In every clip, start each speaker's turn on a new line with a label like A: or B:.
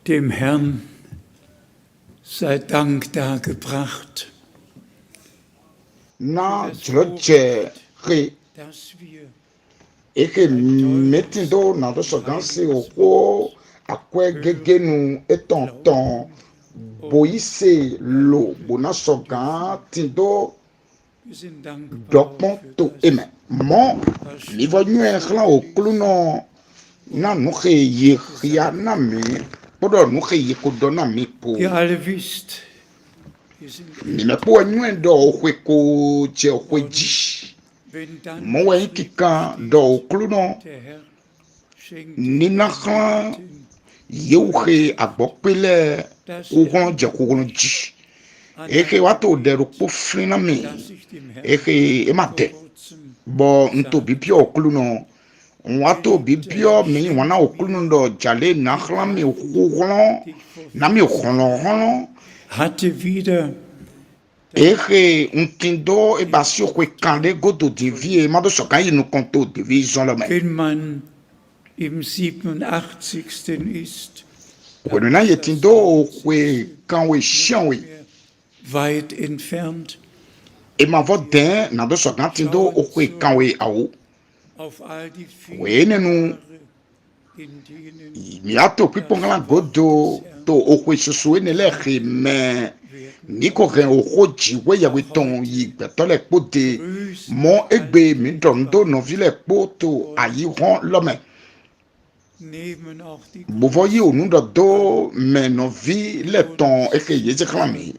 A: dem Herrn sei Dank dargebracht,
B: na jloche re
A: dass wir
B: eke metindo na do sogansi oko akwe gegenu etonton boise lo bona sogan tindo
A: wir sind dankbar
B: dokpon
A: für
B: to
A: das,
B: eme mo livo nue khla okluno na no khe ye khia na mi podo no khe ye kodo na mi po
A: ihr alle wisst, wir sind
B: ni me po nue do kwe ko che kwe ji
A: wenn dann
B: mo we kika do okluno
A: der Herr schenkt
B: ni na khla yeuhe agbokpele ogon je kogon ji eke wato dero po frina mi
A: dass ich dem Herrn
B: eke emate
A: vor kurzem
B: bo nto bibio okluno wato bibio mi wana okluno do jale nakhla mi kogon na mi kogon
A: hatte wieder
B: eke untindo e basio kwe kande godo divie mado sokai no konto division lo me
A: wenn man im 87. ist,
B: wenu na yetindo kwe kanwe shianwe
A: weit entfernt,
B: e ma vodin na do sokan tindo okwe kanwe awo
A: auf all die vielen
B: wenenu
A: Jahre, in denen
B: miato pipongala godo to okwe susu enele me niko ren oji we ya weton yi gbetole pode mo egbe mi dondo no vile poto ayi hon lome
A: nehmen auch die
B: bovo yi onu do me no vi le ton eke yeje klami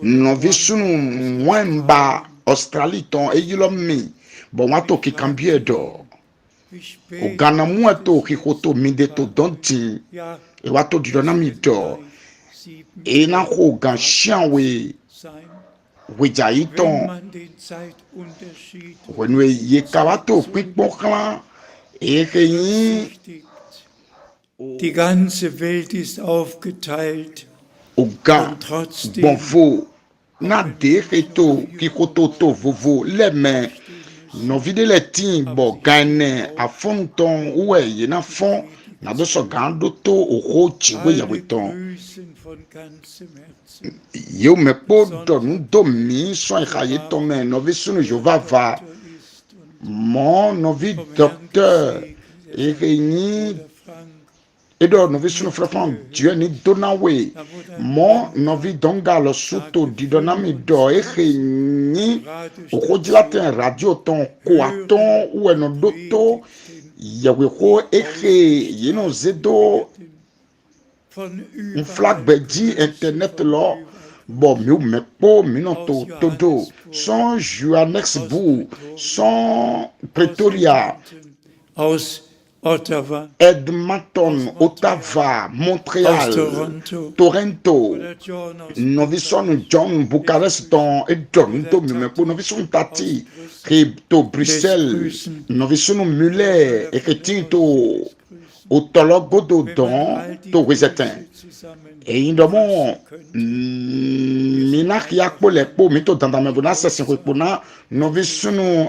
B: no vi sunu wemba Australie ton e yilo mi bo wato ki cambie do
A: wie
B: o
A: spät
B: gana muato ki koto mi de to donti
A: ja
B: e wato di dona mi do
A: 7
B: e na ko gan shianwe
A: sein,
B: weja
A: wenn
B: iton
A: man den Zeitunterschied
B: wenu ye kawato pipo klan e ke yin
A: berücksichtigt. Die ganze Welt ist aufgeteilt
B: o gan
A: und trotzdem
B: bonfo na de to ki koto to vovo le me no vide le tin bo gane afonton uwe ye na fon na do so gando to o ho chiwe ya
A: alle
B: weton
A: grüßen von ganzem Herzen.
B: yo me po do nu do mi so e khaye to me no vi sunu jova va
A: Ist und
B: mo no vi
A: vom Herrn
B: docteur
A: gesegnet,
B: e ke ni
A: Bruder Frank,
B: edo no vi sunu frafan Dieu ni donawe mo no vi donga lo suto di donami do e ke ni o ko dilaten radio ton ko aton ou no doto yawe ko e ke yeno zedo
A: von
B: un flag beji internet lo bo mi me po mi no to todo son Johannesburg son Pretoria
A: aus Ottawa,
B: Edmonton, Ottawa,
A: aus
B: Montréal,
A: Toronto
B: Toronto,
A: oder John aus
B: Novison John, Bucarest, et Toronto, Mimeko, Novison Tati, to Bruxelles, Novison Muller, et Tito, Otologo Dodon, to Rizetin. Et indomon, Minak Yakpo Lepo, Mito Dandamebona, Sassinrepona, Novison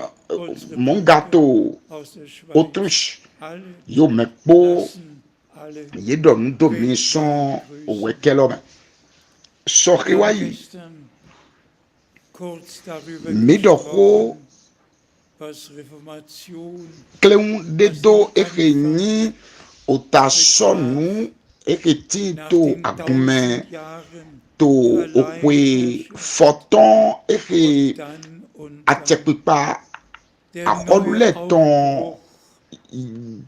B: Mongato,
A: aus der Schweiz,
B: Autriche.
A: alle
B: Yo mekpo
A: lassen alle
B: ye don do mi son wekelo so khiwai
A: gestern kurz darüber
B: mi do ko
A: gesprochen, was Reformation
B: kleun de do ekeni otasonu eketi to
A: nach den
B: akume
A: 1000 Jahren
B: to okwe foton eke
A: dann und
B: achepipa
A: der
B: akolule
A: neue
B: ton
A: Aufbruch,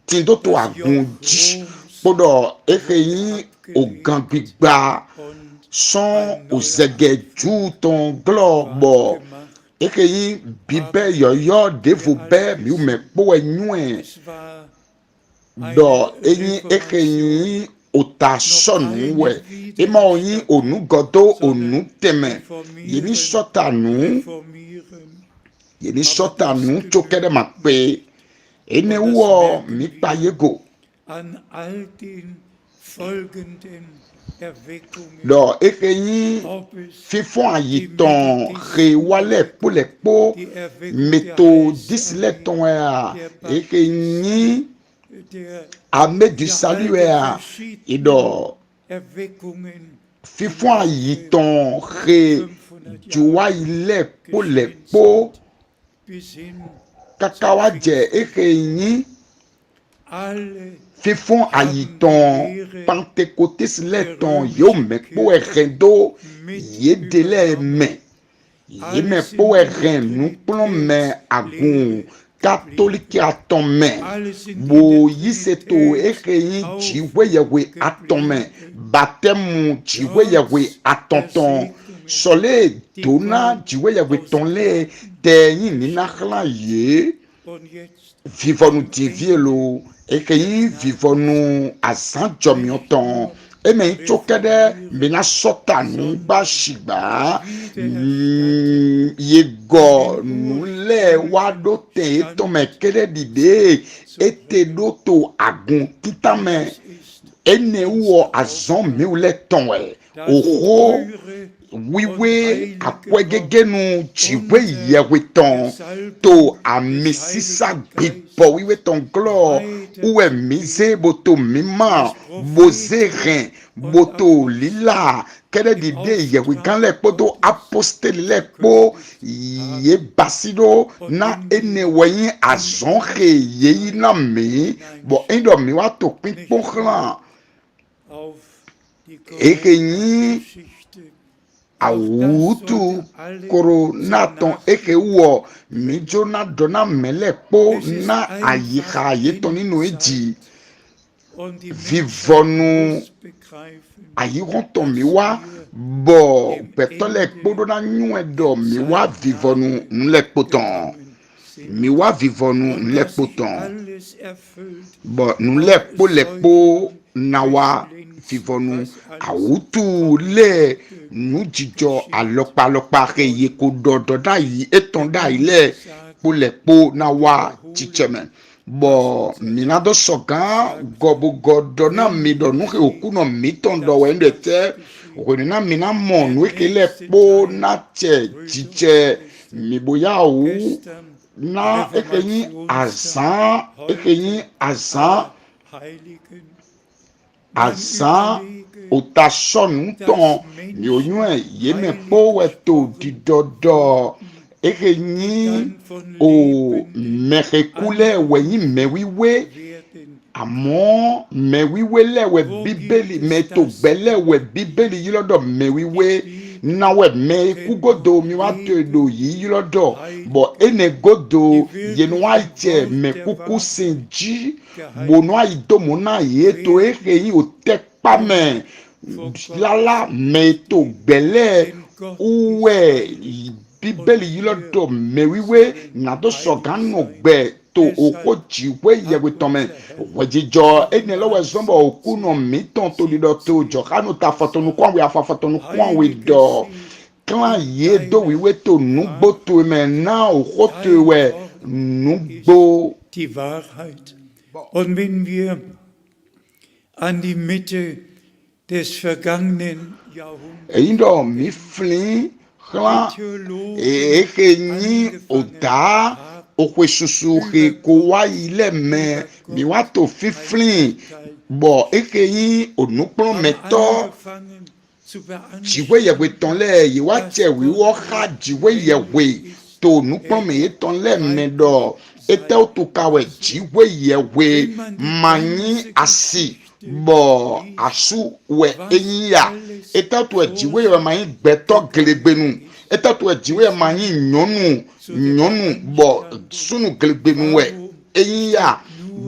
B: tindo to agunji podo ekeni ogan gbigba
A: und
B: son ozegeju ton globo
A: gemacht.
B: ekeyin bibe yoyo devo be mi me po enue
A: Es war
B: do eyin ekeyin ota sonu we ema oyin onu godo onu teme yemi sotanu
A: reformieren
B: chokere mape ene wo mi pa yego
A: an all den folgenden Erweckungen,
B: do ekeyin
A: ob es
B: fifon ayitan re wale polepo
A: die Erweckung der
B: meto
A: Heilsarmee,
B: disleton ya ekeyin
A: der
B: ame du salut a ido
A: Erweckungen
B: fifon ayiton re
A: 500
B: juwa
A: Jahre
B: ile po le
A: geschehen
B: po
A: sind, bis hin
B: kakawa
A: zum
B: je
A: Pfingsten.
B: eke yin
A: Alle
B: fifon
A: haben
B: ayiton
A: die Ehre
B: Pentecôtiste le
A: der
B: ton yo me
A: römischen
B: po e
A: Kirche
B: rendo
A: mit
B: ye dele
A: übernommen.
B: me ye me
A: Alle
B: po
A: sind
B: e
A: in der
B: ren nou plon me agun
A: Trinitätslehre
B: catholique
A: geblieben.
B: a ton me
A: Alle sind in
B: bo
A: der
B: yi se to eke yin jiwe yewe a ton me
A: geblieben.
B: batemu jiwe yewe a ton ton sole dona jiwe yewe ton le te yin ni na khla ye
A: Und jetzt
B: vivons-nous divielo eke yin vivons-nous a san jomioton eme chokede mina sota nu ba shigba yego nule wado te etome kede dide ete doto agun kitame
A: das ist
B: ene uo azon mi ule tonwe
A: das
B: oho
A: teure
B: wiwe akwegegenu jiwe yeweton to amisisa gbipo wiwe ton glo uwe mize boto mima bozerin boto lila kede dide yewe gan lekpo to aposteli lekpo ye basido na ene weyin azonre yeyi na mi bo indo mi wa to pinpon klan
A: auf die
B: eke yin
A: Geschichte.
B: awutu koronaton eke wo mijona dona mele po na ayika yeton nínú eji
A: Und die
B: vivonu
A: Menschen muss begreifen,
B: ayikonton mi wa bo petole kpodo na nyu edo mi wa vivonu nle poton mi wa vivonu
A: und
B: nle
A: dass sich
B: poton
A: alles erfüllt,
B: bo nle po na wa vivonu awutu le nu jijo alopalopa ke ye ko dodo da yi eton da ile po le po na wa chichemen bo minado sogan gobo godo na mi do nu ke okuno mi ton do we ndete okoni na mina mo nu ke le po na che chiche mi boya u
A: gestern
B: na ekeyin azan
A: Heiligen,
B: azan otasonu ton ni oyun ye me po weto didodo ekeyin o mekekule weyin mewiwe
A: werden
B: àmọ́ mẹ̀wíwé lẹ́wẹ̀ bíbélì mẹ̀tògbẹ́lẹ́wẹ̀ bíbélì yìí lọ́dọ̀ mẹ̀wíwé náwẹ̀ mẹ̀kúgòdò mi wá tó èdò yìí lọ́dọ̀ bọ̀ ẹnẹ gòdò yẹnu àìjẹ mẹ̀kúkú sìn jí gbónú àìdòmó náà yìí tó èké yìí ò tẹ́ pàmẹ́ lálá mẹ̀tògbẹ́lẹ́ uwẹ̀ bíbélì yìí lọ́dọ̀ mẹ̀wíwé nàdó sọ̀gánù gbẹ̀ to oko jiwe yewe tome wajijo ene lowe zombo okuno miton to lido to jo kanu ta fotonu kwa we afafotonu kwa we do kan ye do wiwe to nugbo to me na oko to we nugbo
A: die Wahrheit. Und wenn wir an die Mitte des vergangenen Jahrhunderts
B: eindo mi flin klan eke ni ota okwe susu he ko wa ile me mi wa to fiflin bo eke yin onupron meto jiwe yewe ton le yi wa che wi wo ha jiwe yewe to onupron me ton le me do ete o to kawe jiwe yewe manyi asi bo asu we eyiya ete to jiwe yewe manyi gbeto gelegbenu ete to jiwe manyi nyonu bo sunu gelegbenu we eyiya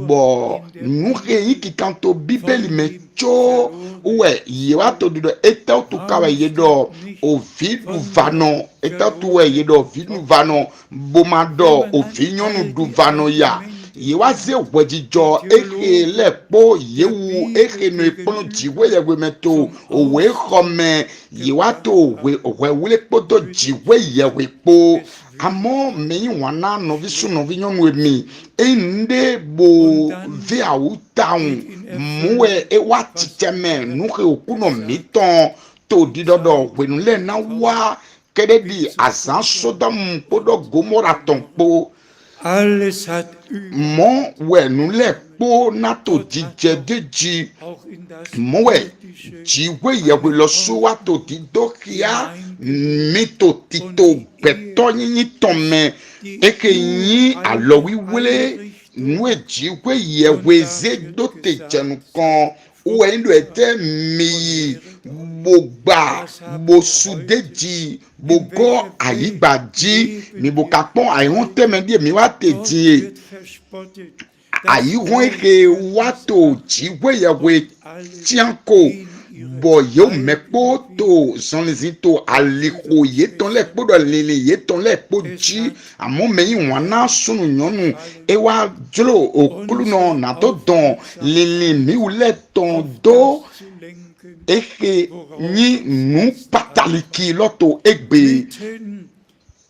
B: bo nuke yi kikanto bibeli me cho we yewa to dido ete to kawe yedo ovidu vano ete to we yedo vidu vano bomado ovinyonu du vano ya yewa ze wejijo eke lepo yewu eke no ipon jiwe yewe meto owe khome yewa to we wule poto jiwe yewe po amo me wana no visu no vinyonu emi ende bo vi awutaun muwe ewa ticheme nuke okuno miton to didodo wenule na wa kededi azan sodom podo gomora tonpo
A: Alles hat
B: Mon ouais nous les po na to dije deji.
A: auch in das
B: Mon ouais
A: Irdische
B: jiwe yewe lo so wa to di dokia mi to tito beto ni tome eke yin alo wi wele nu jiwe yewe ze do te jenu kan o endo ete mi gbogba bo sudeji bogo ayigbaji mi bo kapon ayun temedi mi wa teji
A: wird verspottet,
B: ayihun eke wato jiwe yewe tianko bo yo mepo to sanlizito aliko ye ton le po do lele ye ton le po ji amo meyin wana sunu nyonu e wa jolo okulu no na to don lele mi ule ton do
A: zu lenken,
B: eke ni nu pataliki loto egbe
A: mitten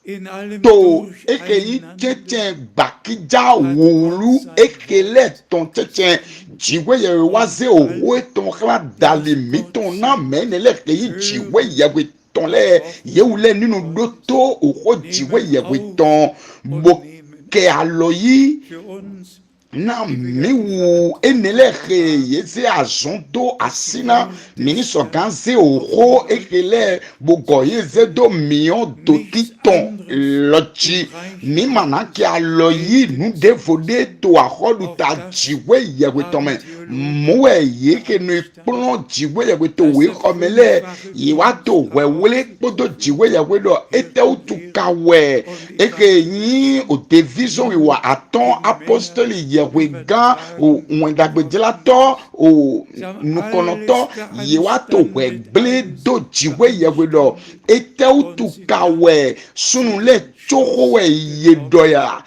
A: in allem
B: to eke yi
A: durcheinander,
B: tete gbakija wolu eke le ton tete jiwe ye waze owo ton kla dali mi ton na mene le ke yi jiwe ye we ton le ye ule ninu doto owo jiwe ye we ton bo ke aloyi
A: für uns
B: na miwu enelehe yeze azondo asina miniso ganze oho ekele bogo yeze do mion do titon lochi mi mana ki aloyi nu devode to ahodu ta jiwe yewe tome muwe yeke no ipon jiwe yewe to we komele yiwa to wewele podo jiwe yewe do ete utukawe eke yin o division iwa aton apostoli yewe gan o wendagbedelato o nukonoto yewa to wegle do jiwe yewe do ete utukawe sunule chokowe yedoya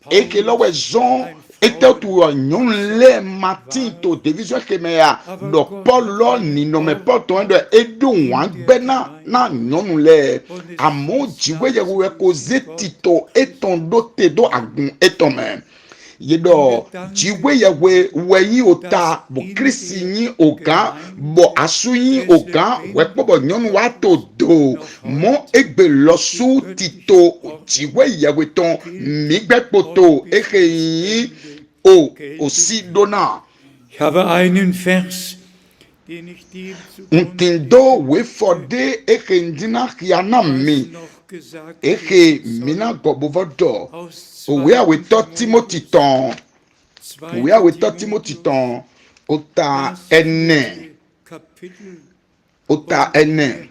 B: eke lowe zon ete tu nyon le matin to division kemeya do Paul lo ni no me Paul to ndo edu wan gbena na nyon le amo jiwe yewe ko zetito etondo te do agun etome yedo jiwe yewe weyi ota bo krisi yin oga bo asu yin oga we pobo nyon wa to do mo egbe losu tito jiwe yewe ton migbe poto eke yin o si dona
A: Ich habe einen Vers, den ich dir
B: untindo we fode eke ndina kiana mi
A: noch gesagt
B: eke mina gobovodo
A: aus
B: owe awe to Timothy ton owe awe to Timothy ton ota ene
A: Kapitel
B: ota ene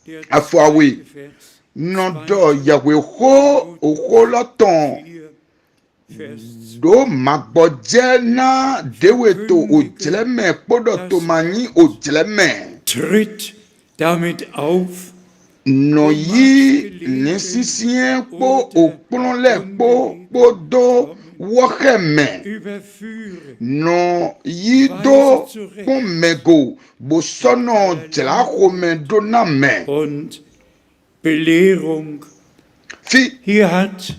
A: der
B: afọ awe
A: zweite Vers,
B: nodo yawe ho loton
A: 4, Vers
B: do magbọjẹ na deweto ojeleme kpodo to manyi ojeleme
A: tritt damit auf,
B: no yi ní sísìn kpo òkpọ́nlẹ̀ kpodo wọ́kẹ̀mẹ̀
A: überführe
B: no yi do kpọ́n mẹ́gò bosọ́nà jẹ́láxɔmẹ́ dona mẹ́
A: und Belehrung.
B: fi
A: Hier hat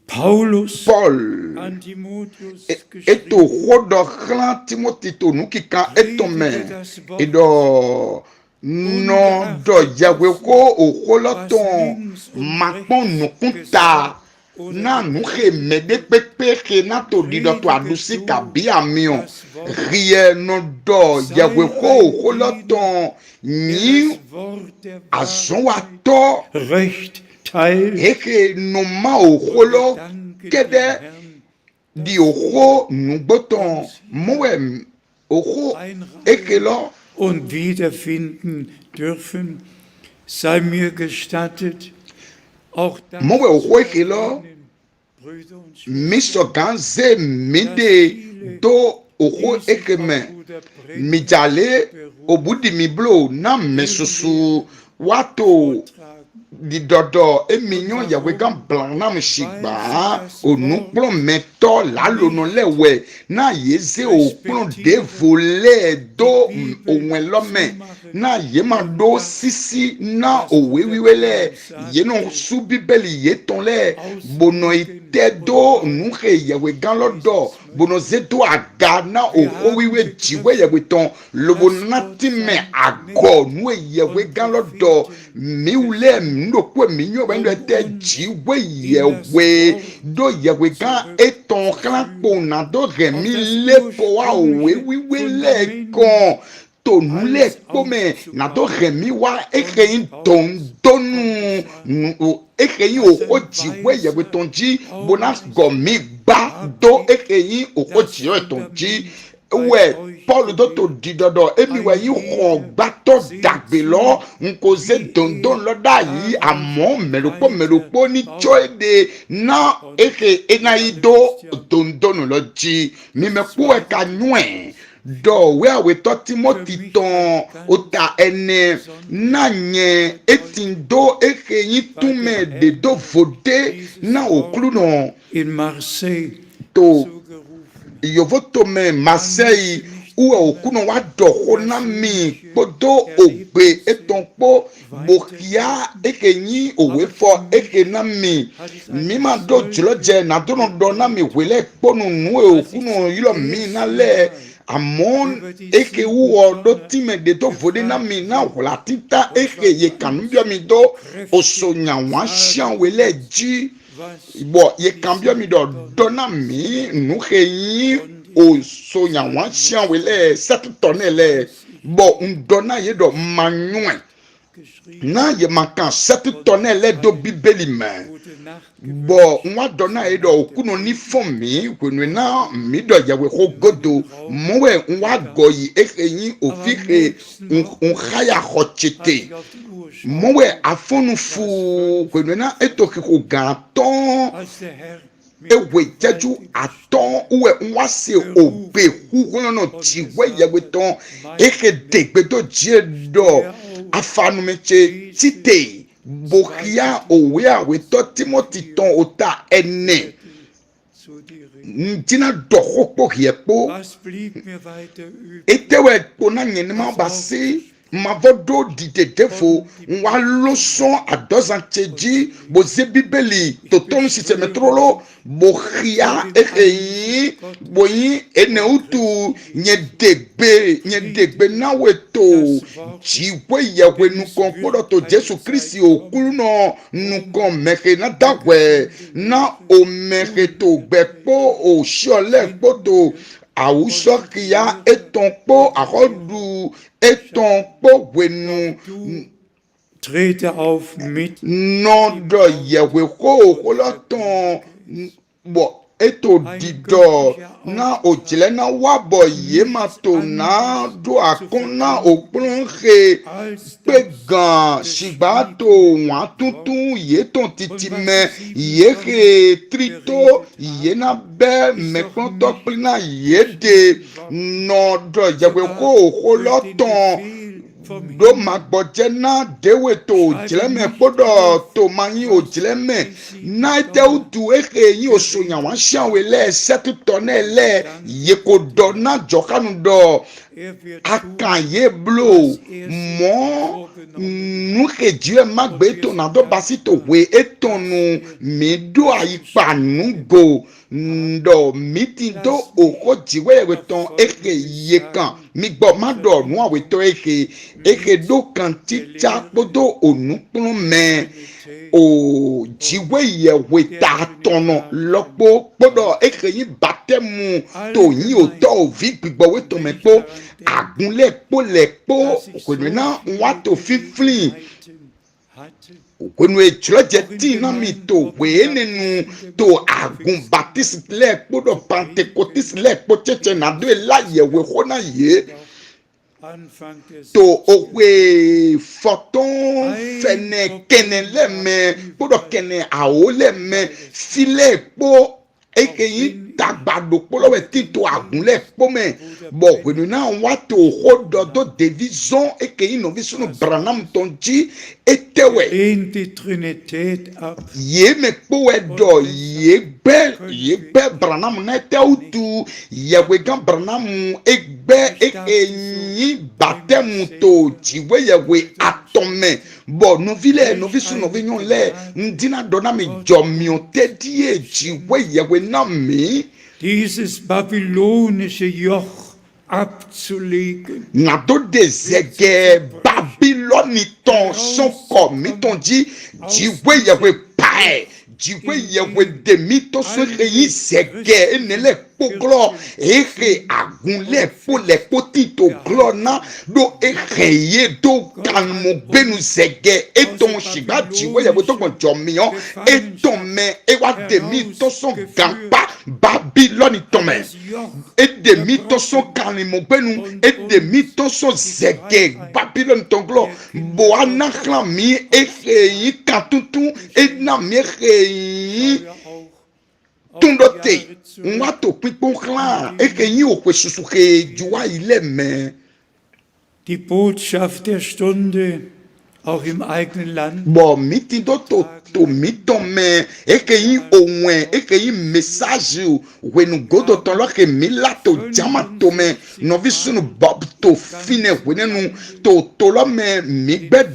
A: Paulus
B: Paul
A: an Timotheus
B: eto
A: geschrieben,
B: xɔdɔ xlã Timothy to nu kika etɔmɛ edɔ nɔdɔ yawe ko òxɔlɔtɔn makpɔn nukuta na nuxe mɛde kpekpe xe na to ɖiɖɔ to aɖusi kabi amiɔ rie nɔdɔ yawe ko òxɔlɔtɔn nyi
A: das Wort der
B: azɔwatɔ
A: Recht teilt.
B: exe noma òxɔlɔ
A: Danke
B: kɛdɛ
A: dem Herrn,
B: di oxo nugbɔtɔn mowɛ oxo ekelɔ
A: und wiederfinden dürfen, sei mir gestattet, auch das
B: mowɛ oxo ekelɔ
A: meinen Brüder und Schwestern,
B: misɔgan ze mi de do oxo ekeme midzale obudimi blo na mesusu wato didɔdɔ emi nyɔ yawe gan blan na mi si gbaa onukplɔ mɛ to la lono le we na yeze okun de volé do onwen lome na yema do sisi na owe wiwele ye no su bibeli ye ton le bono ite do nu he yewe gan lodo bono zeto aga na o wiwe jiwe yewe ton lobo nati me ago nu yewe gan lodo mi ule ndo kwe mi nyo ba ndo te jiwe yewe do yewe gan eton klan po na do remi le po wa owe wiwe le kon tonu le kpome na do remi wa ekeyin ton donu ekeyin oko jiwe yewe ton ji bona gomi gba do ekeyin oko jiwe ton ji ouais Paul doto di dodo emi we yi ho gbato dagbe lo nko ze dondon lo da yi amon melopo ni choede na eke enaido dondon lo ji mi me ku e ka nwe do we awe to Timothy ton ota ene na nye etindo eke yi tume de do vode na oklu no
A: in Marseille
B: to Yovotome Marseille où okuno wa doko na mi podo ogbe etonpo bokia ekenyi owe fo ekena mi ma do julo je na do no do na mi wele ponu nu okuno yilo mi na le amon eke wo do time de to vode na mi na wala tita eke ye kanu bio mi do osonya wa shan wele ji bo ye kambio mi do dona mi nu heyi o so nya wan sian wele 7 tonnes bo ndona ye do manwe na ye makan 7 tonnes do bibeli man bo nwa dona ye do okuno ni fon mi kwenu na mi do yawe ko godo mowe nwa goyi ekeyin ofike un khaya khochete mowe afonu fu kwenu na etoki ko ganton ewe jeju aton uwe nwase obe hu no jiwe yewe ton eke degbe do jedo afanu meche tite bokia owe awe to Timothy ton ota ene ntina dohopo hiepo etewe pona nyenema basi mavodo didedefo nwa loson adozanteji boze bibeli toton sistemetrolo bokhia eyi boyi eneutu nyedegbe na weto jiwe yewe nukon podo to Jesu Kristi okuno nukon meke na dagwe na o meke to gbepo o siole podo awuso kia etonpo ahodu etonpo wenu
A: trete auf mit
B: nodo yewe ko loton bo eto dido na ojile na wabo ye mato na do akona opunhe pegan shibato wan tuntun ye ton titime ye ke trito ye na be mekon to plina ye de nodo yewe ko loton do magboje na dewe to jileme podo to mani o jileme na te utu eke yin osonya wan shanwe le 7 tonnes le ye ko do na jokanu do akaye blow mo nu ke jiwe magbe to na do basito we etonu mi do ayipa nu go ndo miti do oko jiwe weton eke ye kan mi gbo ma do nu awe to eke do kan ti chapodo onupun me o jiwe ye we ta tono lopo podo eke yin batemu to yin o to vi gbigbo we to me po agunle po le po ko ni na wa to fiflin kwenu echloje ti na mi to we nenu to agun baptist le podo pentecostis le po cheche na do la ye we hona ye to okwe foton fene kene leme podo kene aole me file po ekeyi tagbado polo we tito agunle pome bo wenu na wato hodo do division e ke inovisu no branam tonji etewe
A: lehnt die Trinität ab.
B: ye me po edo ye gbe branam na teutu ye we gan branam egbe eyin batemu to jiwe ye we atome bo no vile no visu no vinyon le ndina dona mi jomio tedie jiwe ye we na mi
A: Dieses babylonische Joch abzulegen.
B: na do dezege Babyloni ton son comme ton dit jiwe ye we pae jiwe ye we demito so reyi sege enele poglo eke agunle po le potito glona do ekeye do kanmo benu sege eton shiba jiwe ye we to kon jomion eton me e wa demito so gampa Babyloni tome edemito so kanmo benu edemito so zege Babylon tonglo bo anakla mi ekeyi katutu edna mi ekeyi tundote wato pipo kla ekeyi okwe susuke juwa ile me
A: Die Botschaft der Stunde, auch im eigenen Land,
B: bo miti do to mitome ekeyi onwe ekeyi message wenu godo ton lo ke milato jama to me no visunu bob to fine wenenu to lo me migbe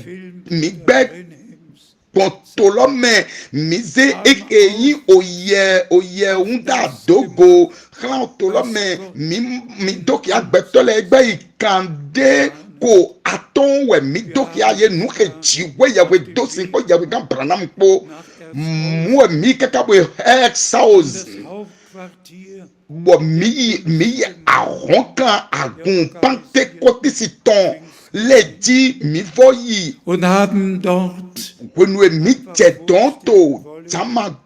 B: Pontolome mise ekeyi oye unda dogo klan tolome mi doki agbetole egbe ikande ko aton we mi doki aye nu ke jiwe ya we dosin ko ya we gan branam po mu mi kakabwe exaus
A: das Hauptquartier,
B: bo mi aronkan agun pentecote siton ledi mi voyi
A: und haben dort
B: wenwe mi jedonto jama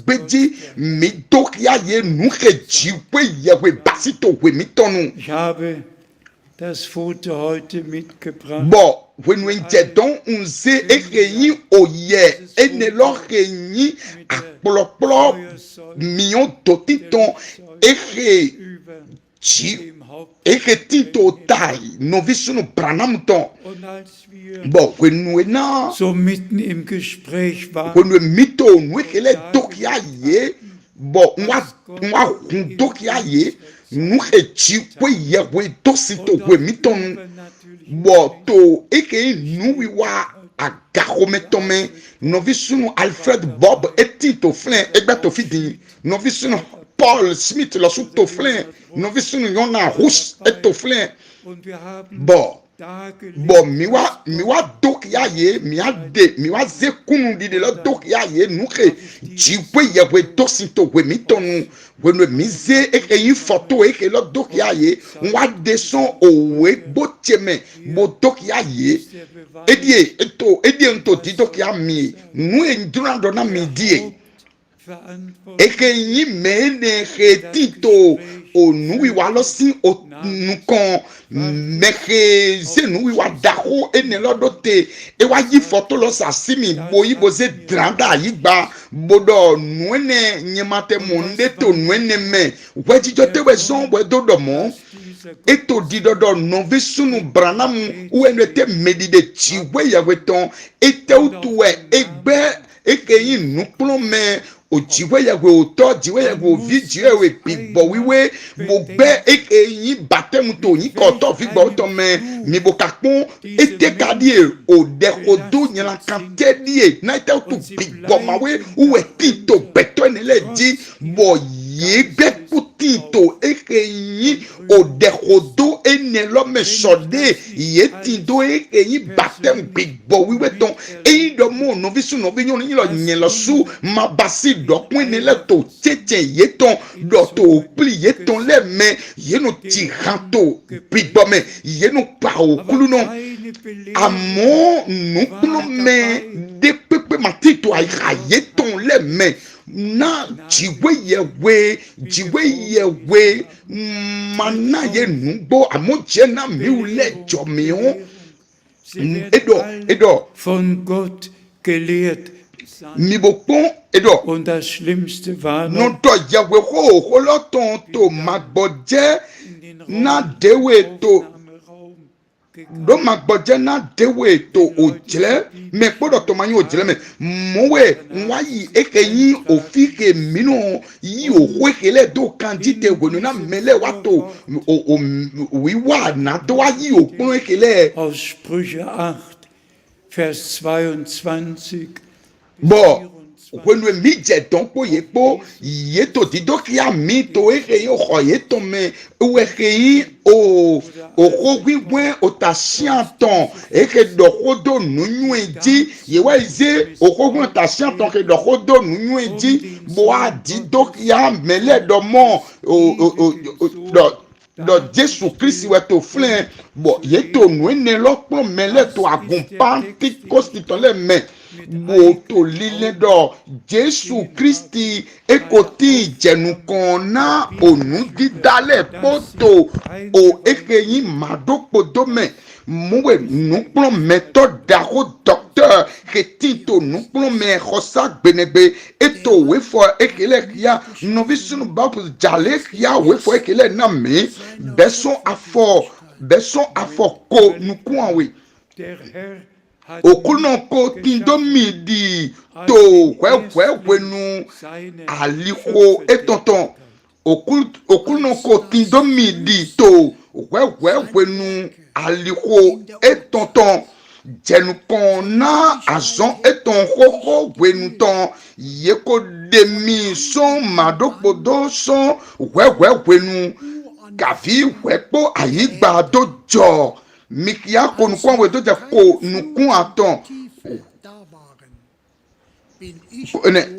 B: beji mi dokia ye nuke jiwe yewe basito we mi tonu
A: Ich habe das Foto heute mitgebracht.
B: bo wenwe jedon unze ekeyi oye enelo reyi akploplo mion totiton eke
A: Über
B: ji
A: dem Haupt.
B: eke tito tai no visunu branam ton
A: Und als wir
B: bo wenwe na
A: so mitten im Gespräch waren,
B: wenwe mito nwekele dokia ye bo nwa hun dokia ye nuke jiwe yewe dosito we miton bo to eke nuwiwa agahometome novisunu Alfred Bob etito flin egbeto fidi novisunu Paul Smith lo su to flin novisunu Yona Hus eto flin
A: und wir haben
B: bo
A: da
B: bo miwa dokia ye miwa zekunu dide lo dokia ye nuke jiwe yewe dosito we mitonu wenwe mize ekeyi photo eke lo dokia ye nwa deson owe botieme bo dokia ye edie nto di dokia mi nu endurando na mi die ekeyi mene retito onui wa lo si onukon meke zenui wa dako ene lo dote e wa yi photo lo sa simi boyi boze dranda yigba bodo nuene nyemate monde to nuene me wejijo te we zon we dodo mo eto didodo no visunu branamu uene te medide chiwe ya weton ete utuwe egbe ekeyi nuklo me ojiwe yagwe oto jiwe yagwe ovi jiwe we pigbo wiwe gbogbe eyin batemu to yin ko to fi gbo to me mi bo kakun ete kadie odekodo nyala kante die na ite to pigbo mawe uwe tito beto enele di bo yegbe putito eyin odekodo enelo me sode yetindo eyin batemu pigbo wiwe ton eyin do mo no visu no vinyo ni lo yen lo su mabasi dɔkun ni lɛ to tsetse ye tɔn dɔ to pli ye tɔn lɛ mɛ yenu ti han to bigbɔmɛ yenu pa o kulu nɔ amɔ nukulu mɛ de pepe ma ti to a ye tɔn lɛ mɛ na jiwe yɛwe mana ye nugbo amɔ jɛ na miw lɛ jɔmiɔ edo
A: von Gott gelehrt
B: mi bo pon edo
A: Und das Schlimmste war
B: no
A: noch,
B: to yawe ho lo ton to magboje
A: in den
B: na dewe to
A: Aufnahmeraum
B: do magboje na dewe to ojle me podo to manyi ojle me mowe nwayi ekeyin ofike minu yi ohwe kele do kanjite wonu na mele wato wi wa na do ayi opon ekele
A: aus Sprüche 8, Vers 22.
B: bo wenu mi je don po ye po ye to dido ki ami to ekeyin o ye to me o ekeyin o ko gwiwen o ta sianton eke do kodo nunu eji ye wa ize o ko gwiwen ta sianton ke do kodo nunu eji bo a dido ki amele do mo do Jesu Christ we to flen bo ye to nu ene lopon mele to agunpan ti kosti ton le me bo to lile do Jesu Christi ekoti jenu kan na onu didale poto o ekeyin madokpo dome muwe nukplon méthode d'aro docteur ketito nukplon me khosa benebe eto wefo ekele kia novice no babu jale kia wefo ekele na me beson afo ko nukuanwe
A: Der Herr hat
B: okuno ko tindo midi to kwenu aliko etonton okuno ko tindo midi to kwenu aliko etonton jẹnu kan na azɔn etɔn xoxo wenu tɔn yeko demi sɔn madokpodo sɔn wɛwɛ wenu gavi wɛkpo ayigba do jɔ mikia ko nukun awo do jɛ ko nukun atɔn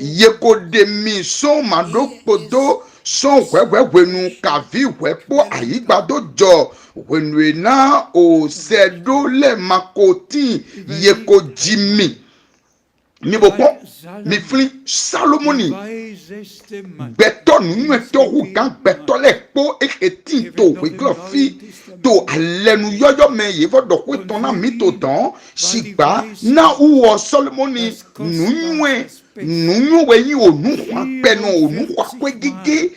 B: yeko demi sɔn madokpodo sɔn wɛwɛ wenu gavi wɛkpo ayigba do jɔ. Wenu na o sedo le makoti yeko jimi mi bo pon mi fli Salomoni beto nu eto hu gan beto le po eketi to we glofi to alenu yoyo me ye fo do ko ton na mi to dan sigba na uwo Solomoni nu we yi onu kwa peno onu kwa kwe gige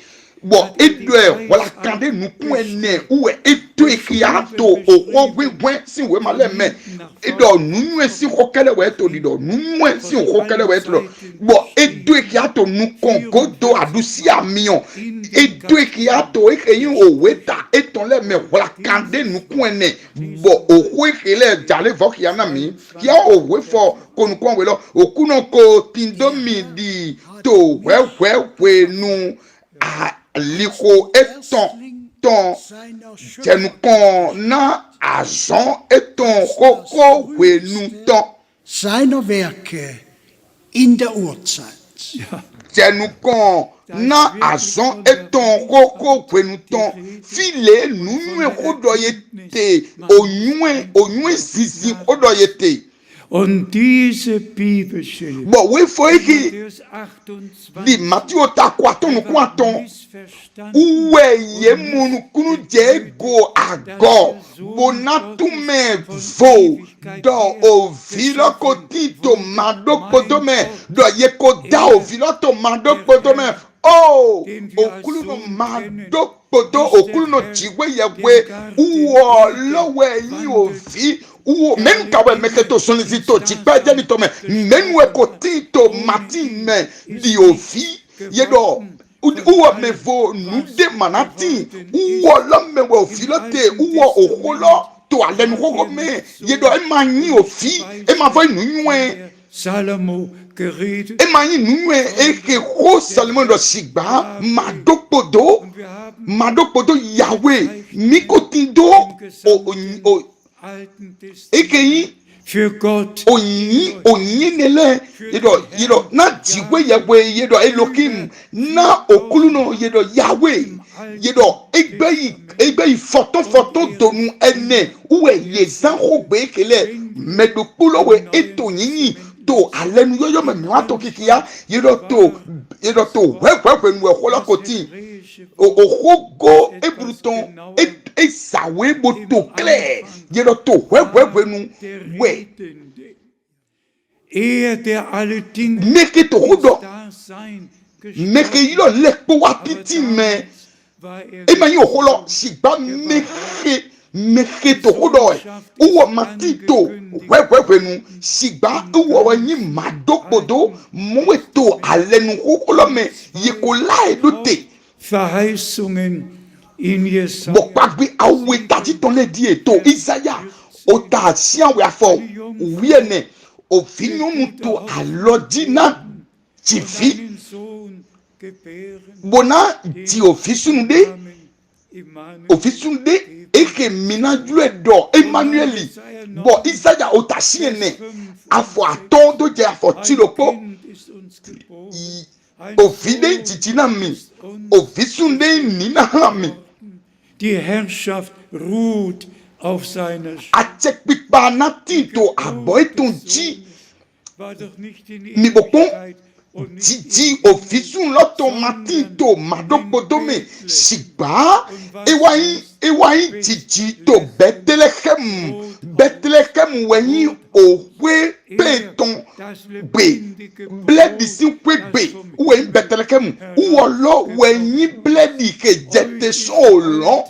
B: bo edwe wala kande nukun ene uwe eto ekiato okwo gwen si we maleme edo nunu esi kokele we to dido nunu esi kokele we to bo edo ekiato nukon godo adusi amion edo ekiato ekeyin oweta eton le me wala kande nukun ene bo okwo ekele jale voki yana mi kia owe fo konukon we lo okuno ko tindomi di to we nu liko eton ton jẹnukan na azɔn eton koko wenu ton.
C: Seiner Werke in der Urzeit.
B: Jẹnukan na azɔn eton koko wenu ton file nunu kodo ye te onyue zizi kodo ye te.
A: Und diese Bibelstelle,
B: Bon, oui, faut que di Matthieu ta kwaton uwe ye munu kunu je go ago bonatume vo do o vilo kotito mado potome do ye ko da o vilo to mado potome oh okulu no mado poto okulu no chiwe yewe uwo lowe yi o vi uwo menu kawe meketo solicito chipa jeni tome menu ekotito matime di o vi yedo uwo mevo nude manati uwo lome we ofilote uwo okolo to alenu koko me yedo emanyi ofi emavo nunywe
A: Salomo geredet.
B: emanyi nunywe eke ho Salomon do sigba madopodo Yahweh mikotindo o ekeyi
A: Für Gott
B: onyinele yedo na jiwe Yahweh yedo Elohim na okuluno yedo Yahweh yedo egbe foto donu ene uwe yezan hogbe ekele medokulo we eto yinyin to alenu yoyo me nwato kikia yedo to wewe nu eholokoti ohogo ebruton esawe boto clair yedo to wewe nu we
A: der alle Dinge
B: meke to hodo
A: Dasein
B: meke yilo lekpo wapiti me
A: war
B: ema yo holo sigba meke to hodo uwo matito wewewenu sigba uwo wanyi madokodo mweto alenu holo me yekola edote
A: Verheißungen in Jesaja.
B: bokpagbe awe tati ton le di eto Isaiah ota sianwe afọ wiene ofinyonu to alodina tifi
A: Einen Sohn gebären,
B: bona ti ofisunde
A: Namen Immanuel.
B: ofisunde eke minajue do Emmanueli bo Isaiah ota siene afọ aton do je afọ
A: Ein
B: tilopo
A: Kind ist uns geboren, ein
B: ofide
A: Sohn
B: titina mi
A: ist uns
B: ofisunde nina hami
A: Die Herrschaft ruht auf seiner
B: atekpipa nati to aboeton ji
A: war doch nicht in
B: mi bokpon
A: Ewigkeit und nicht
B: titi ofisun lọtọ matito madokpodome sigba ewayin titi to Bethlehem wẹyin òwe pẹtọn gbe blẹdisi kwe gbe wẹyin Bethlehem wọlọ wẹyin blẹdi kejete sọọlọ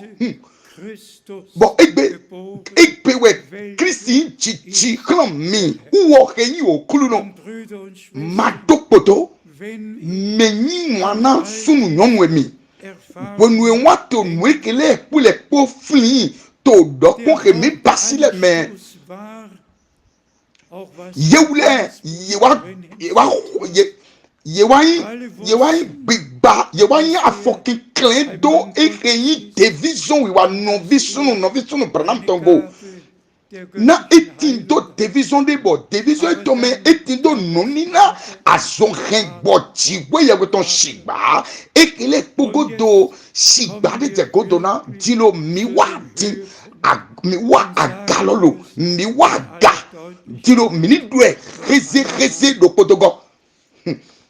A: Christus
B: bọ egbe wẹ Kristi titi hàn mi wọ kẹyin òkúlu náà
A: Brüder und Schwestern,
B: madokpoto
A: wenn
B: menyi mwana sunu nyɔnu mi
A: erfahren
B: wenu wa to nu ekele ekpule kpo fli to dɔkun hemi basi le mɛ
A: Anstoß war, auch was
B: yewulɛ yewayi gbigba afɔ kekle do eheyi devision wiwa nɔvi sunu pranamtɔngo na etin do division de bɔ division etɔmɛ etin do nonina azɔhɛn gbɔ dziwe yɛwɛtɔn sigba ekele kpogodo sigba de dze godo na dilo miwa di miwa agalɔlo miwa aga dilo mini doɛ heze do kpotogɔ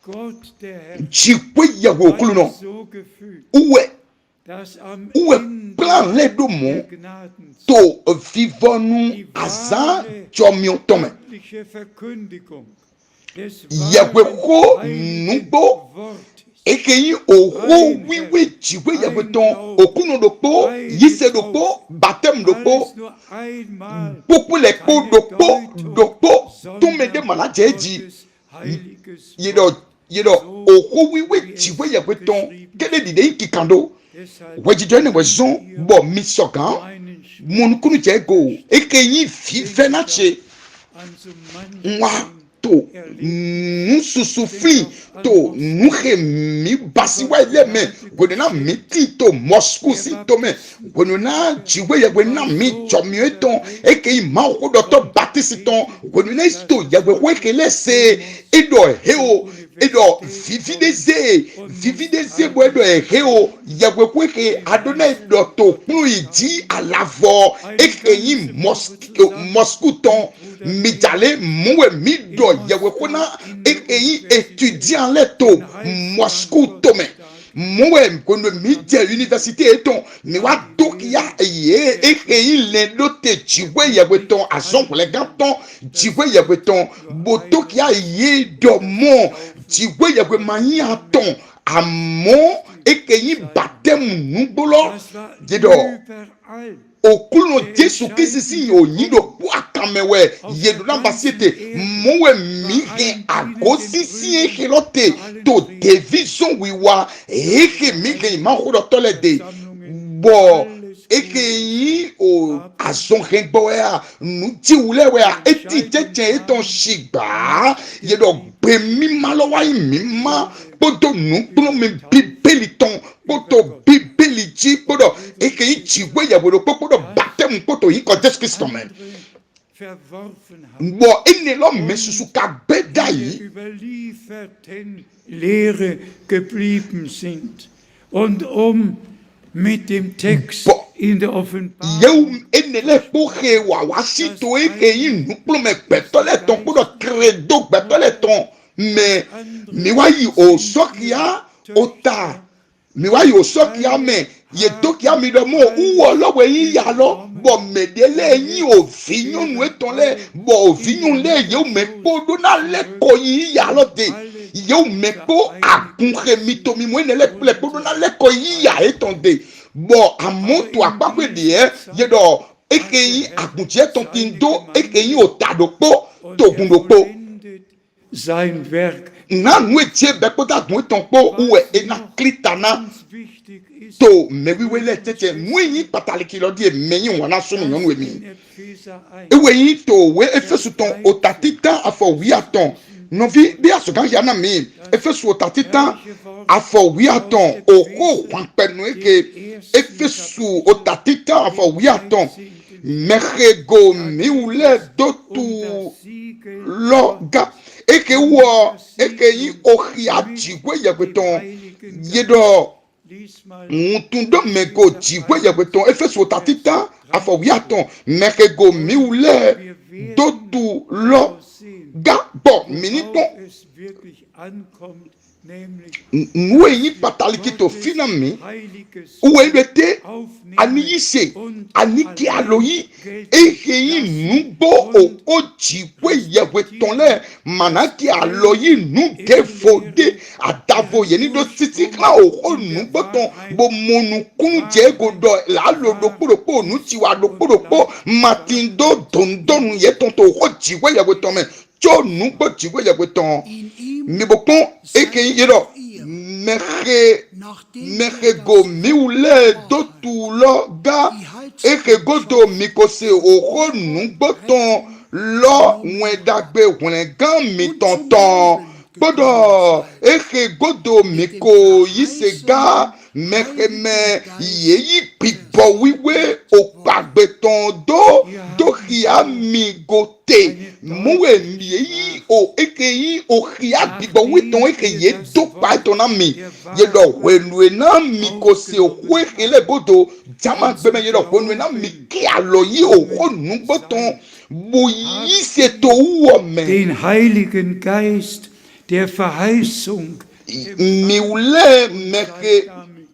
A: Gott der Herr
B: dziwe yɛwɛ okulu nɔ
A: so gefügt,
B: uwɛ
A: dass am
B: plan lɛ do mɔ
A: der Gnadenzeit
B: to vivɔnu azan tsɔmiɔ tɔmɛ.
A: göttliche Verkündigung des
B: Yahweh ko
A: heiligen
B: nugbo
A: Wortes
B: ekeyi oho wiwe jiwe yabetɔn okunu dokpo yise dokpo batem dokpo
A: alles nur einmal
B: kpokpo le kpo dokpo tumede malaje eji
A: Gottes heiliges
B: yedɔ oho wiwe jiwe yabetɔn kele dide yi kikando
A: Deshalb
B: wejijɔ ne wezɔn bɔ misɔgan
A: meinen Schmerz
B: munukunu jɛ go ekeyi fifɛ natse
A: an so manchen
B: nwa to nususu fli to nuhe mi basiwa eleme gwenona mi ti to Moscow si to me gwenona jiwe yegwe na mi tsɔmio etɔn eke ma wo dɔtɔ batisi tɔn gwenona ito yegwe wo ekele se edɔ heo edɔ vivi de ze bo edɔ ehe o yegwe wo eke adona edɔ to kplu idzi alavɔ eke yi Moscow tɔn mijale muwe mi dɔ yegwe ko na eke yi étudiant lɛ to Moscow tome muwe kono mi jɛ université etɔn mi wa dokia ye eke yi lɛ do te dziwe yegwe tɔn azɔnkulɛ gan tɔn dziwe yegwe tɔn bo dokia ye dɔ mɔ dziwe yegwe ma yi atɔn amɔ eke yi batɛmu nugbolɔ
A: das war
B: jedɔ
A: überall
B: okulu Jesu Kristi si onyido ku akamewɛ yedona basiete mowe mige agosisi ehelote to division wiwa ehe mige imahodo tole de bo eke yi o azɔnhɛgbɔya nudziwulɛwɛa eti tsɛtsɛ etɔn sigba yedɔ gbemi malɔwa yi mi ma kpoto nukplo mi bibeli tɔn kpoto bibeli dzi kpoto eke yi dziwe yawodo kpoto batɛmu kpoto yi kɔ Jesu Kristu mɛ
A: verworfen haben.
B: bɔn ene lɔ mɛ susu ka gbɛ da
A: Der
B: yi
A: überlieferten Lehre geblieben sind und mit dem Text
B: Boah.
A: in der Offenbarung
B: yewu ene lɛ kpo he wa wa si to eke yi nukplo mɛ gbɛtɔ lɛ tɔn kpoto kredo gbɛtɔ lɛ tɔn mɛ mi wa yi o sɔkia o ta mi wa yi o sɔkia mɛ yedokia mi dɔ mo uwɔ lɔwɔ yi ya lɔ bon medele yi o vignon nous étant là bon vignon là yo me podo na le koyi ya lote yo me po akunre mitomi mo ne le podo na le koyi ya etondé bon amonto akpakwe die ye do ekeyi akunje ton tindo ekeyi otadokpo togundokpo
A: sein Werk
B: na nuetie bekota dun ton po uwe ena klitana
A: ganz wichtig ist,
B: to mewiwele tete mwenyi patali kilodi e menyi wana sunu nyonu emi
A: in Epheser 1,
B: ewe yi to we efesu ton otatitan afọ wiaton novi bi asokan yana mi efesu otatitan afọ wiaton oko kwanpenu eke efesu otatitan afọ wiaton mechego miule dotu
A: Siegel
B: loga eke wo eke yi ohia jigwe yagweton yedo
A: lies mal
B: mutundo mego jigwe yagweton efesu otatitan afọ wiaton mechego miule dotu lo
A: sehen,
B: gabo miniton
A: worauf es wirklich ankommt, nämlich
B: nuwe yi patalikito finami
A: heiliges
B: uwe ibete
A: Aufnehmen
B: ani yise
A: und
B: ani ki aloyi ehe yi nugbo o jigwe yagweton le mana ki aloyi nuge fode adavo yeni do titi kla o nugbo ton bo monu kunu je godo la lo dokpodokpo nu tiwa dokpodokpo matindo dondonu ye tonto o jigwe yagweton me cho nugbo jigwe yagweton
C: In ihm
B: mi bokon eke yero meche go miule dotu lo ga eke godo mikose oko nugboton lo wedagbe wengan mi tonton gbọdọ eke godo miko yisega mẹkẹmẹ yeyi pibọ wiwe okpagbetan do dokia mi gote muwe yeyi o eke yi okia bibọ witan eke ye dokpa etona mi yedọ wẹlue na mi ko se oku eke le godo jama gbẹmẹ yedọ wẹlue na mi ke alọ yi oko nugbọtan bo yi se to wọ mẹ.
A: den Heiligen Geist der Verheißung
B: miwule meke
A: damit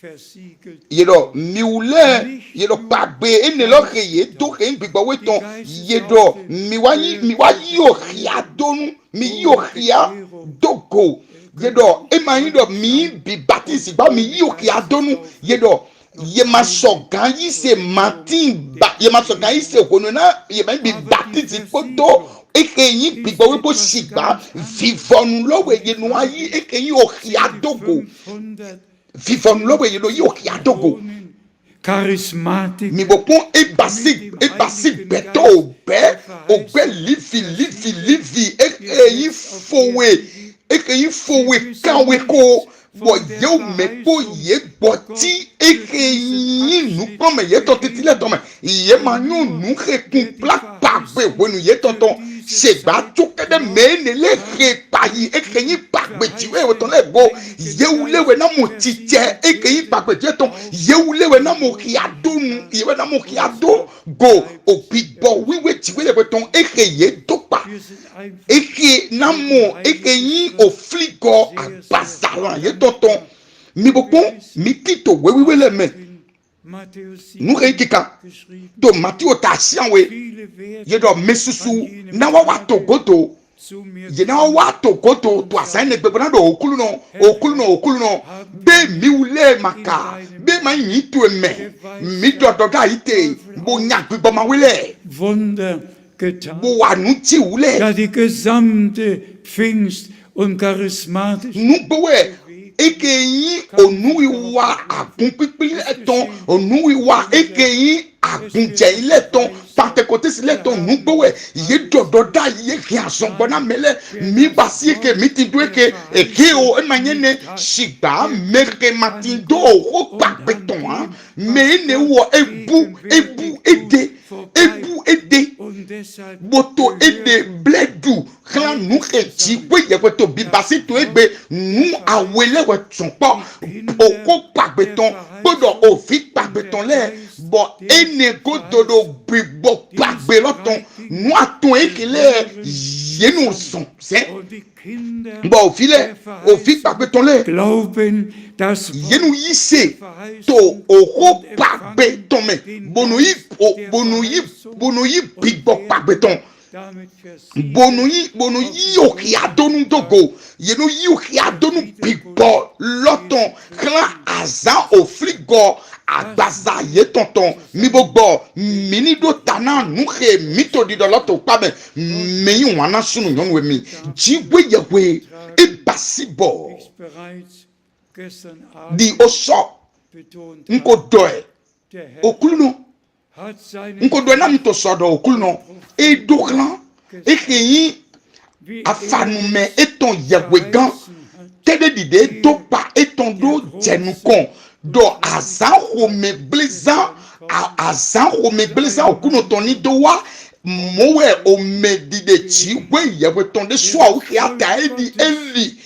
A: versiegelt.
B: yedo miwule yedo pagbe enelo ke ye do ke gbigbo weton yedo miwayi o hia donu mi yo hia dogo yedo emayin do mi bi baptiste ba mi yo hia donu yedo ye ma sogan yi se martin ba ye ma sogan yi se kono na ye ma bi baptiste poto eke yi gbigbo wepo sigba vivonu lowe ye no ayi eke yi o hia dogo
A: 500
B: vivonu lowe ye no yi o hia dogo
A: charismatik
B: mi bokun ebasi beto ogbe livi eke yi fowe kawe ko bo ye mepo ye gboti eke yi nukpɔ me ye tɔ titi le tɔ me ye ma nyo nu he kun bla pagbe wenu ye tɔtɔ segba tso ke ɖe me ne le he kpayi eke yi pagbe dziwe wetɔ le go yewu lewe na mo titse eke yi pagbe dziwe tɔ yewu lewe na mo hia do nu yewe na mo hia do go obigbɔ wiwe dziwe le wetɔ eke ye do kpa
A: wir sind einfach
B: eke na mo eke yi ofligɔ agbazalan ye tɔtɔ mi bokun mi tito wewiwe le me
A: in Matthäus 7
B: nu he kika
A: geschrieben.
B: to matthew ta sianwe
A: Viele werden
B: yedo mesusu na wa to goto
A: zu mir
B: ye na wa to goto to asan ne gbegbe na do okulu no be mi wule maka be ma yin to eme mi dodo ga ite bo nya gbegbo ma wele
A: Wunder getan.
B: bo wa nu ti wule
A: Ja, die gesamte Pfingst- und charismatische
B: nu gbowe eke yin onu iwa agun pipi leton onu iwa eke yin agun je ileton Pentecôte ileton nu gbowe ye dodo da ye ki asongbo na mele mi basi eke mi ti do eke o emanyene sigba meke matindo o papeton ha me ne wo ebu ede
A: und deshalb
B: boto ede bledu klan nu eti we ye to bi basi to egbe nu awele we tun po oko pagbeton gbọ́dọ̀ òfin pagbeton le bo ene gododo gbigbo pagbe loton nu atun ekele yenu son c'est
A: Und die Kinder
B: bon au filet au fil pas beton le
A: glauben das
B: yenu yise to oro pas beton mais bonoyi big box pas beton
A: damit versiegt.
B: bonoyi okiadonu dogo yenu yi okiadonu big box loton clan azan au frigo agbaza ye tonton mi gbogbo mini do tana nuke mito di doloto pa be mi wana sunu nyonu mi jigwe yewe e basibo
A: Ich bereits gestern Abend
B: di oso
A: betont
B: nko
A: habe,
B: doe
A: der Herr
B: okuluno
A: hat seine
B: nko doe na mito sodo okuluno e doklan e keyin
A: wie
B: afanume eton yewe gan tede dide do pa eton do jenukon do azan home blizan azan home blizan okuno toni do wa mowe o medide chi we yewe ton de so o ki ata edi eli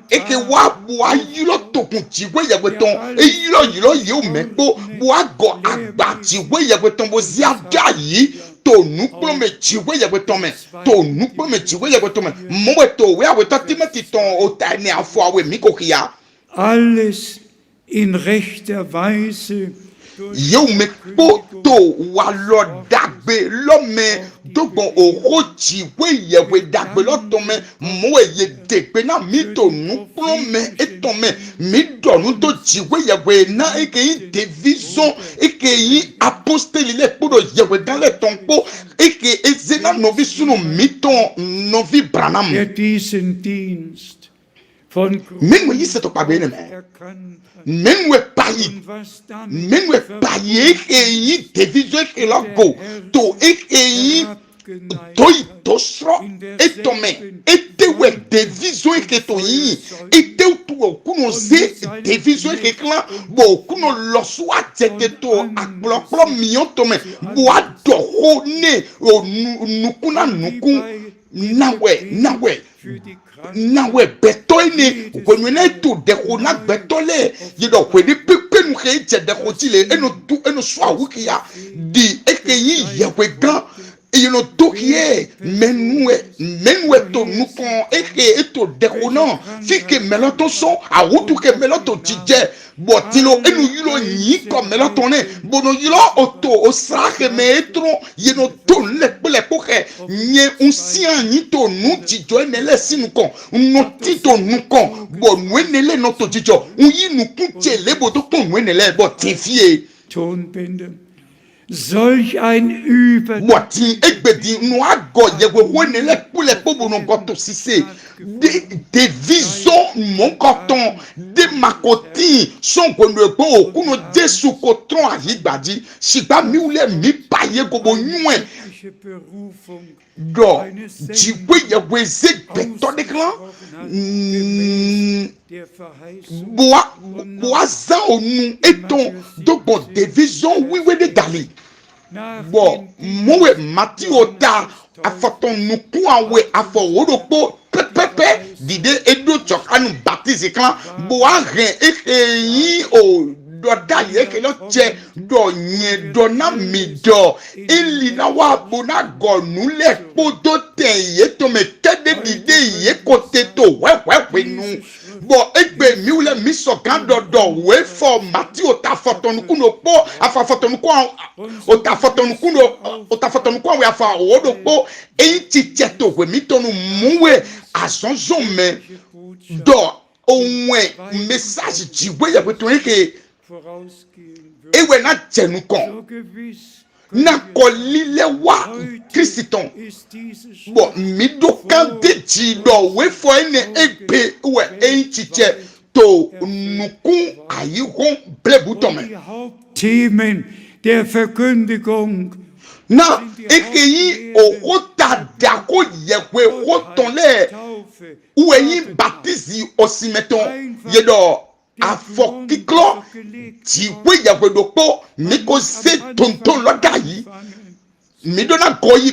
B: eke wa yilo tokun chi we yewe ton e yilo ye o mepo wa go agba chi we yewe ton bo ziada yi to nukpo me chiwe yewe ton me to nukpo me chiwe yewe ton me mowe to we awe to timeti ton o ta ni afo awe mi ko kia
A: alles in rechter Weise
B: yo me poto wa lo dagbe lo me dogbon oro chiwe yewe dagbe lo ton me mowe ye degbe na mi to nukpo me eton me mi donu to chiwe yewe na eke yi division eke yi apostoli le podo yewe dans le tompo eke ezena novi sunu miton novi branam
A: der diesen Dienst von
B: menwe yi seto pa bene me
A: erkannt hat.
B: menwe payi
A: Und was damit
B: menwe payi eke yi division eke lo go to eke yi
A: herabgeneigt
B: toyi
A: hat.
B: tosro etome etewe division eke to yi ete tu okuno ze division eke klan bo okuno losu atete to akplokplo miyon tome bo adoho ne o nukuna nuku nawe
A: Für die Kranken
B: nawe beto ene kwenye tu deko na beto le yido kweni pepe nu ke je deko tile eno swa wiki ya di eke yi yewe gan yino tokie menwe to nukon eke eto deko non fike meloto son awutu ke meloto tije botilo enu yilo yi ko meloto ne bono yilo oto osrache me etro yino to le poke nye unsian yi to nu tijo enele sinu kon no tito nu kon bo nu enele no to tijo unyi nu kunche lebo to kon nu enele bo tifie
A: Tonbänder. Solch ein Über
B: bọ̀tí egbèdì nu àgọ̀ yẹ̀wò wẹ́nẹ̀ lẹ́kpọ̀lẹ̀ kpọ̀bọ̀nù gọ́tò sísè de vision mọ̀nkọ̀tàn de makoti sọ̀nkọ̀nù ẹ̀gbọ́ òkúnu jésù kò tán àyígbàdì ṣìgbà miwulẹ̀ mi báyé gbogbo yún ẹ̀
A: göttliche Berufung
B: dọ̀ jìwé yẹ̀wò ẹ̀zẹ̀ gbẹ̀tọ́ dẹ́klan
A: der Verheißung
B: boa zan onu eton dọ̀gbọ̀n de vision wíwé de dàlí.
A: nach
B: Bon,
A: dem
B: mowe mati ota afoton nuku awe afowodopo pepepe dide edo chokanu baptise kan bo ahen eyi o doda ye ke lo che do yen do na mi do ili na wa bo na gonu le poto te ye to me kede dide ye kote to we nu bo egbe mi ule mi so kan dodo we for mati ota foton ku no po afa foton ku ota foton ku we afa odo po eyi ti cheto we mi tonu muwe asonzo me do onwe message jiwe ye to eke
A: vorausgehen wird.
B: ewe na jenu kon
A: So gewiss
B: na ko lile wa Christon
A: ist dieses
B: bo mi do kan de ji do we fo ene egbe we enchiche to nuku ayi hon blebuto me
A: die Hauptthemen der Verkündigung
B: na ekeyi okota da ko yewe ko ton le
A: Taufe
B: ou eyin baptise osimeton yedo afọ kíkọ́ tí wé yàgbé dòpọ̀ ní kò ṣe tonton lọ́dà yìí midona gọyi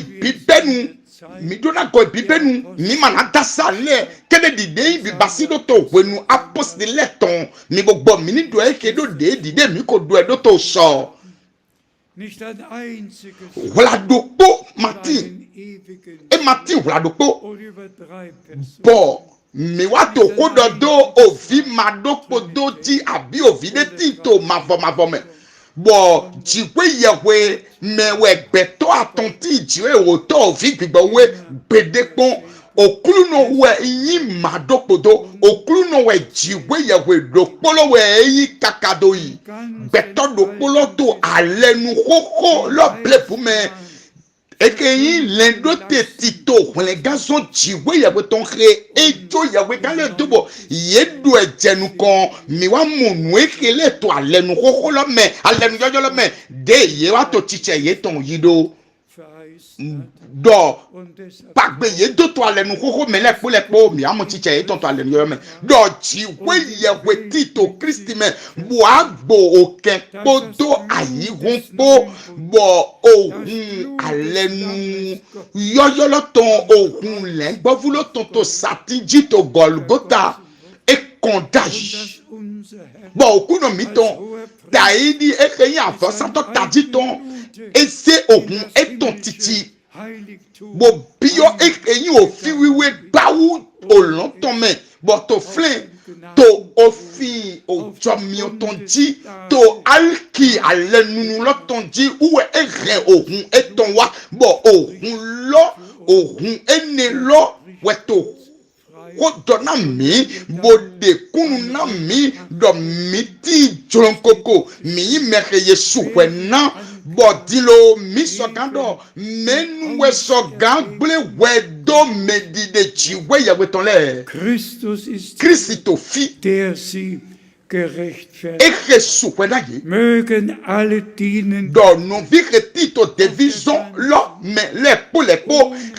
B: bíbẹ́nu ní màná dasa lẹ̀ kéde dìde ibi basido tó wẹnu apọ́sílẹ̀ tán ní gbogbo mi ní dùn ẹ́ kéde òde dìde mi kò dùn ẹ́ dó tó sọ.
A: nicht ein einziges
B: wọ́n dòpọ̀ martin
A: ewigen
B: e mati wla do po
A: und über 3 Personen.
B: bo mi wa to ko do ovi ma do po do ti abi ovi de ti to mavo me bo jiwe yewe mewe gbeto atonti jiwe o to ovi gbigbo we gbedepon okulu no we yin ma do podo okulu no we jiwe yewe do polo we yi kakado yi gbeto do polo to alenu koko lo blefu me ekeyi lendo te tito le gason jiwe yewe ton re ejo yewe kan le dubo yedu ejenu kon mi wa munu ekele to alenu koko lo me alenu jojo lo me de ye wa to chiche ye ton yido
A: Verheißen hat.
B: do
A: Und deshalb
B: pagbe ye do to alenu koko me le po mi amu chiche ye ton to alenu yo me do jiwe yewe tito Kristi me bo agbo oken podo ayi gun po bo ohun alenu yoyolo ton ohun le gbovulo ton to satinji to Golgotha e condage
A: dass unser Herr
B: bo okuno mi ton taidi e keyin afosa to taji ton e se ohun e ton titi
A: Heiligtum
B: bo bio e keyin ofi wiwe bawu olonton me bo to flin to ofi ojomi otonji to alki alenunu lotonji uwe e re ohun e ton wa bo ohun lo ohun ene lo weto ko dona mi bode kunu na mi do miti jolonkoko mi meke yesu wena bodilo mi sogando menu we sogamble wedo medide chiwe yewe tonle
A: Christus ist
B: Christo fi
A: der sie gerechtfertigt.
B: eke su wena ye
A: Mögen alle dienen,
B: do no vi retito de vision lo me le po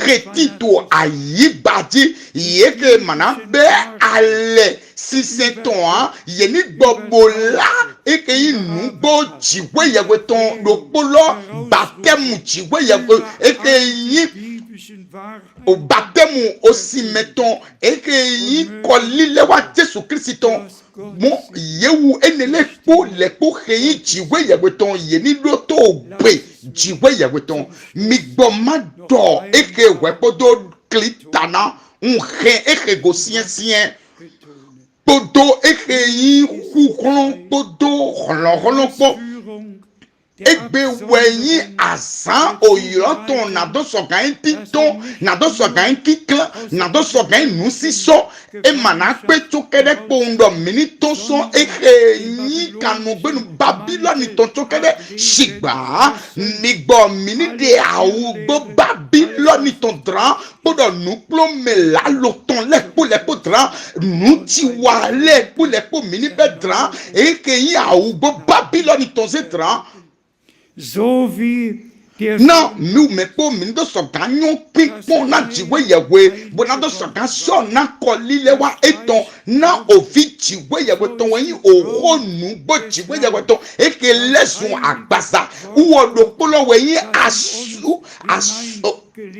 B: retito ayi badi yeke mana be ale si seton yeni gbogbo la eke inu gbo jiwe yewe ton do polo batemu jiwe yewe eke yi
A: biblischen Wahrheit
B: o batemu osi meton eke yi kolile wa Jesu Kristo mo yewu enele po le po heyi jiwe yewe ton yeni do to gbe jiwe yewe ton mi gbo ma do eke wepodo klitana un he eke go sien
A: betonen.
B: podo eke yi kuklon podo holon po
A: Führung
B: egbe wenyi asan oyiroton na do sogan titon na do sogan kikan na do sogan nusiso e mana pe chokede pondo mini tonson yi kanu gbenu Babylon ton chokede shigba nigbo mini de awu gbo Babylon ton dran podo nu plome la loton le po dran nu ti wa le po mini pe dran yi awu gbo Babylon ton se dran
A: so wie der
B: na mi me po mi do so ganyo pipo na jiwe yewe bo na do so gan so na ko lile wa eton na ofi jiwe yewe ton yin ohonu bo jiwe yewe ton e ke lesun agbasa uwo lo polo we yin asu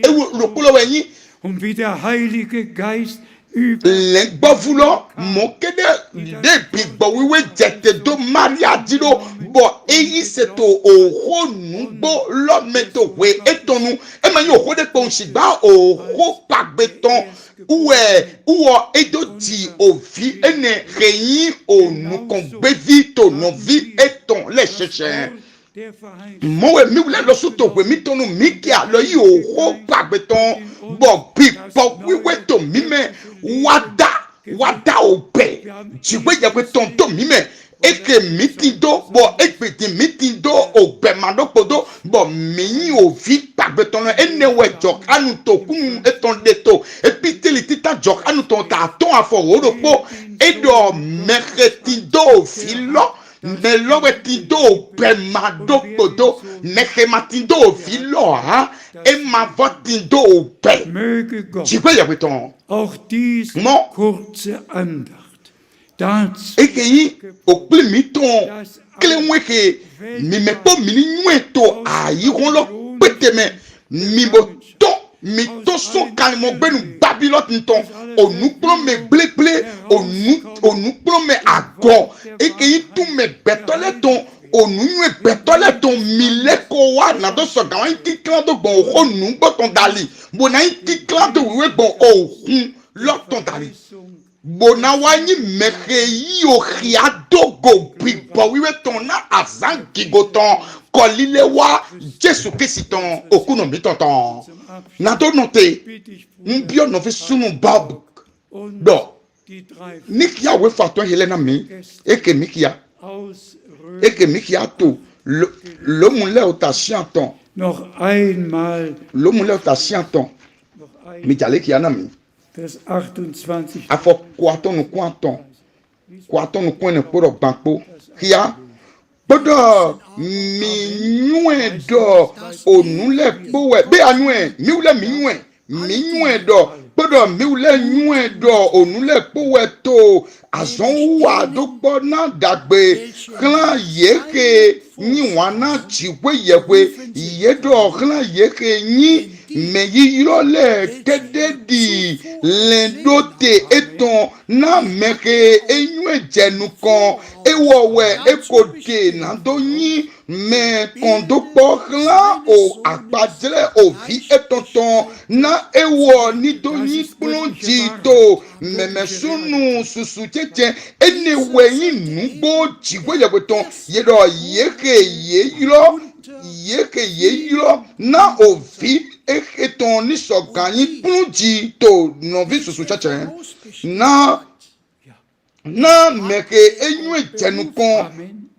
B: e wo lo polo we yin
A: und wie der Heilige Geist über
B: le gbovulo mo kede de bigbo wiwe jete do maria dilo bo eyi seto ohonu gbo lo meto we etonu e ma yo hode pe onsigba oho pagbeton uwo edo ti ovi ene reyin onu kon gbevi to no vi eton le cheche
A: der Verheißung.
B: mo we mi wule lo soto we mi tonu mi ki alo yi oho pagbeton bo pipo wiwe to mi me wada obe jiwe yewe ton to mi me eke mitindo bo ekpeti mitindo obe madopodo bo mi ovi pagbeton ene we jok anu to kun eton deto epiteli tita jok anu ton ta ton afo oropo edo meretindo filo melowe tindo bemado podo mekematindo filo ha emavotindo be
A: Möge Gott
B: jiwe yewe ton
A: auch diese
B: Mo.
A: kurze Andacht dazu
B: ekeyi okple mi ton klenweke mi me po mi nweto ayi ron lo peteme mi bo to mi to so kalmo gbenu Babylon ton onukplo me bleble onukplo me ago ekeyi tu me betole ton onunwe betole ton mileko wa na do so gan ki clan do gbon o nu gbo ton dali bo na ki clan do we gbon o hun lo ton dali bo na wa ni meke yi o khiado go bibo we ton na azan gigoton kolile wa Jesu Christon okuno mi tonton na do note mbio no fi sunu bab do nikia we fato Helena mi eke mikia eke mikia to le mule o ta chanton
A: noch einmal
B: le mule o ta chanton mi jale kia na mi
A: Vers 28.
B: afo kwaton no kwene poro banpo kia bodo mi nyue do onule powe be anue mi ule mi nyue do bodo mi ule nyue do onule powe to azon wa do bona dagbe klan yeke ni wana chiwe yewe yedo klan yeke ni me yiro le kededi lendote eton na meke enwe jenu kan ewowe ekode na do yin me kondo pokla o agbadre o vi etonton na ewo ni do yin plonji to meme sunu susu cheche enewe yin nugbo chiwe yeweton yedo yeke yiro na o vi eton ni sogan yin plonji to no vi susu cheche na meke enwe jenu kan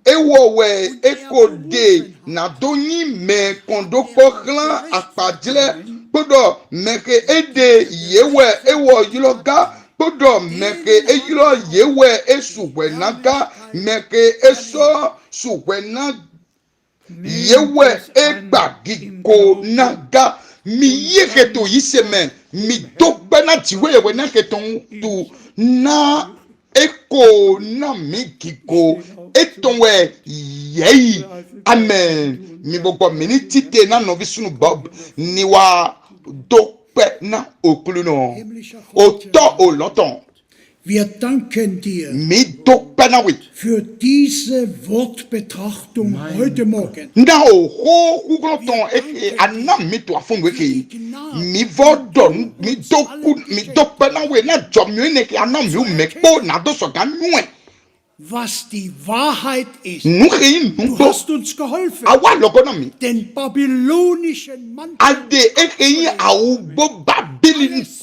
B: ewowe ekode na donyi me kondo poklan apadle podo meke ede yewe ewo yiloga podo meke eyilo yewe esuwe naga meke eso suwe na yewe egbagiko naga mi yeketo yiseme mi dogba na tiwe yewe na keton tu na eko na mi kiko etonwe yeyi amen mi gbogbo mi tite na no visunu bob ni wa dope na okulu no o to o loton
C: Wir danken dir
B: mi dope na we
C: für diese Wortbetrachtung heute Morgen.
B: nda o ho kugoton e anam mi to afun we ke mi vodon mi dope na we na jomyo ne ke anam mi me po na do so gan nwe
C: Was die Wahrheit ist.
B: nu
C: Du hast uns geholfen,
B: awa logonomi
C: den babylonischen Mantel
B: ade ekeyin awugbo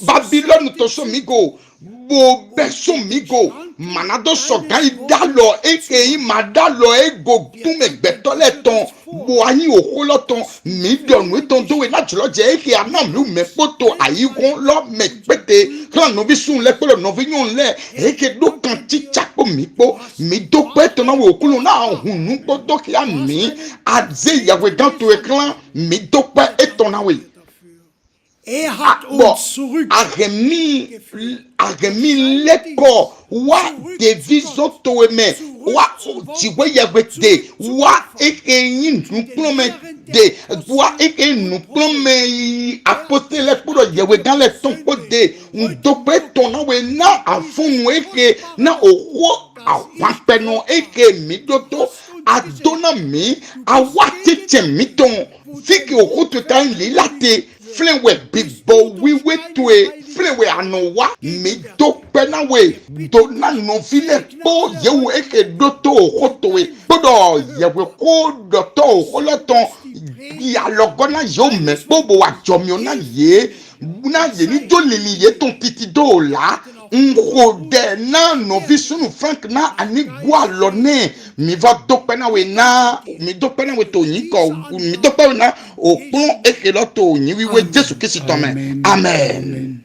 B: Babylon to so mi go bo beso mi go manado so gan idalo ekeyin madalo ego tume gbetole ton bo ayin okolo ton mi donu ton do we lati lo je eke ana mi me poto ayigun lo me pete kan no bi sun le pelo no vi yun le eke do kan ti chapo mi po mi do pe ton na we okulu na hunu poto ki ami adze yawe gan to ekran mi do pe eton na we
C: hat uns zurück.
B: Agemi leko wa devizo toeme wa jiwe yagwete wa ekeyin nuplome de wa ekeyin nuplome apostele puro yewe gan le ton pode ndope ton na we na afun eke na owo awapeno eke mi doto adona mi awa tete mi ton fiki okoto kan lilate flewe bibo wiwe tue flewe anowa mi do penawe do na no vile po yewu eke doto okotowe bodo yewe ko doto okoloton ya logona yo me bobo wa jomio na ye ni jolili ye ton titi do la ngode na no visunu frank na ani gwa lone mi va dope na we na mi dope na we to yin ko mi dope na opon eke lo to yin wiwe Jesu Kristo amen.